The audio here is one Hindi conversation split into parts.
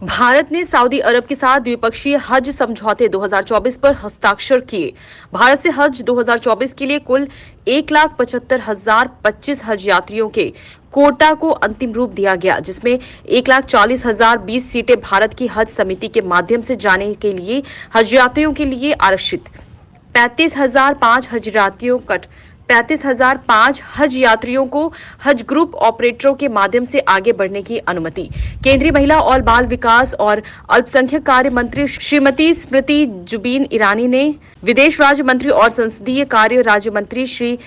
भारत ने सऊदी अरब के साथ द्विपक्षीय हज समझौते 2024 पर हस्ताक्षर किए। भारत से हज 2024 के लिए कुल 1,75,025 हज यात्रियों के कोटा को अंतिम रूप दिया गया, जिसमें 1,40,020 सीटें भारत की हज समिति के माध्यम से जाने के लिए हज यात्रियों के लिए आरक्षित। 35,005 हज यात्रियों को हज ग्रुप ऑपरेटरों के माध्यम से आगे बढ़ने की अनुमति। केंद्रीय महिला और बाल विकास और अल्पसंख्यक कार्य मंत्री श्रीमती स्मृति जुबिन ईरानी ने विदेश राज्य मंत्री और संसदीय कार्य राज्य मंत्री श्री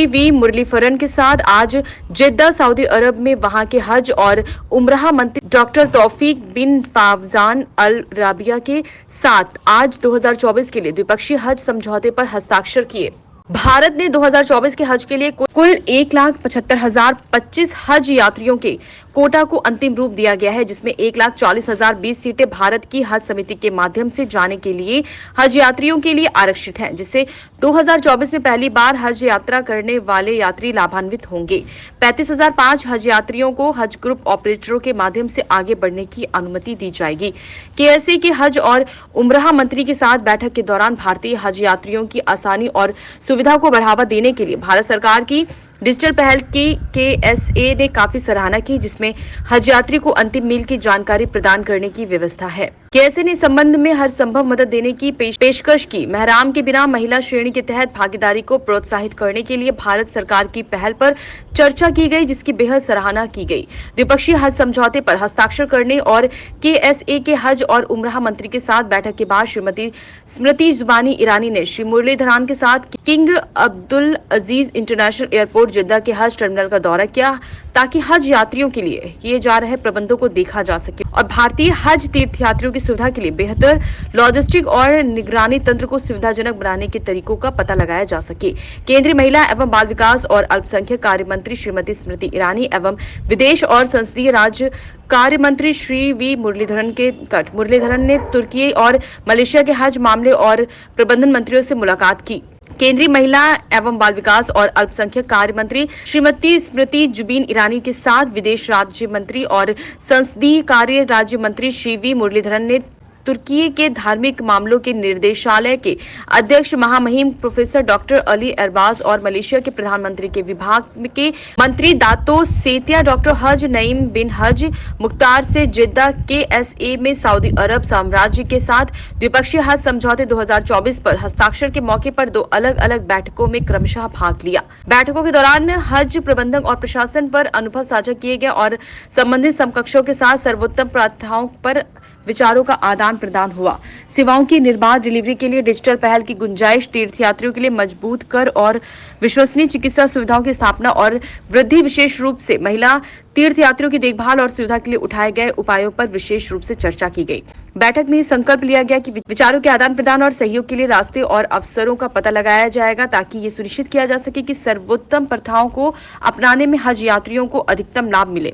वी मुरलीधरन के साथ आज जेद्दा सऊदी अरब में वहां के हज और उम्राह मंत्री डॉक्टर तौफीक बिन फावजान अल राबिया के साथ आज 2024 के लिए द्विपक्षीय हज समझौते पर हस्ताक्षर किए। भारत ने 2024 के हज के लिए कुल 1,75,025 हज यात्रियों के कोटा को अंतिम रूप दिया गया है, जिसमें 1,40,020 सीटें भारत की हज समिति के माध्यम से जाने के लिए हज यात्रियों के लिए आरक्षित हैं, जिससे 2024 में पहली बार हज यात्रा करने वाले यात्री लाभान्वित होंगे। 35,005 हज यात्रियों को हज ग्रुप ऑपरेटरों के माध्यम से आगे बढ़ने की अनुमति दी जाएगी। केएसए के हज और उम्राह मंत्री के साथ बैठक के दौरान भारतीय हज यात्रियों की आसानी और सुविधा को बढ़ावा देने के लिए भारत सरकार की डिजिटल पहल की केएसए ने काफी सराहना की, जिसमें हज यात्री को अंतिम मील की जानकारी प्रदान करने की व्यवस्था है। केएसए ने संबंध में हर संभव मदद देने की पेशकश की। मेहराम के बिना महिला श्रेणी के तहत भागीदारी को प्रोत्साहित करने के लिए भारत सरकार की पहल पर चर्चा की गई, जिसकी बेहद सराहना की गई। द्विपक्षीय हज समझौते पर हस्ताक्षर करने और केएसए के हज और उम्राह मंत्री के साथ बैठक के बाद श्रीमती स्मृति जुबानी ईरानी ने श्री मुरलीधरन के साथ किंग अब्दुल अजीज इंटरनेशनल एयरपोर्ट जेद्दा के हज टर्मिनल का दौरा किया, ताकि हज यात्रियों के लिए किए जा रहे प्रबंधों को देखा जा सके और भारतीय हज तीर्थयात्रियों की सुविधा के लिए बेहतर लॉजिस्टिक और निगरानी तंत्र को सुविधाजनक बनाने के तरीकों का पता लगाया जा सके। केंद्रीय महिला एवं बाल विकास और अल्पसंख्यक कार्य मंत्री श्रीमती स्मृति ईरानी एवं विदेश और संसदीय राज्य कार्य मंत्री श्री वी मुरलीधरन ने तुर्की और मलेशिया के हज मामले और प्रबंधन मंत्रियों से मुलाकात की। केंद्रीय महिला एवं बाल विकास और अल्पसंख्यक कार्य मंत्री श्रीमती स्मृति जुबिन ईरानी के साथ विदेश राज्य मंत्री और संसदीय कार्य राज्य मंत्री श्री वी मुरलीधरन ने तुर्की के धार्मिक मामलों के निर्देशालय के अध्यक्ष महामहिम प्रोफेसर डॉक्टर अली अरबाज और मलेशिया के प्रधानमंत्री के विभाग के मंत्री दातो सेतिया डॉक्टर हज नईम बिन हज मुख्तार से जेद्दा केएसए में सऊदी अरब साम्राज्य के साथ द्विपक्षीय हज समझौते 2024 पर हस्ताक्षर के मौके पर दो अलग अलग बैठकों में क्रमशः भाग लिया। बैठकों के दौरान हज प्रबंधन और प्रशासन पर अनुभव साझा किए गए और संबंधित समकक्षों के साथ सर्वोत्तम प्रथाओं पर विचारों का आदान प्रदान हुआ। सेवाओं की निर्बाध डिलीवरी के लिए डिजिटल पहल की गुंजाइश, तीर्थयात्रियों के लिए मजबूत कर और विश्वसनीय चिकित्सा सुविधाओं की स्थापना और वृद्धि, विशेष रूप से महिला तीर्थयात्रियों की देखभाल और सुविधा के लिए उठाए गए उपायों पर विशेष रूप से चर्चा की गई। बैठक में संकल्प लिया गया कि विचारों के आदान प्रदान और सहयोग के लिए रास्ते और अवसरों का पता लगाया जाएगा, ताकि ये सुनिश्चित किया जा सके कि सर्वोत्तम प्रथाओं को अपनाने में हज यात्रियों को अधिकतम लाभ मिले।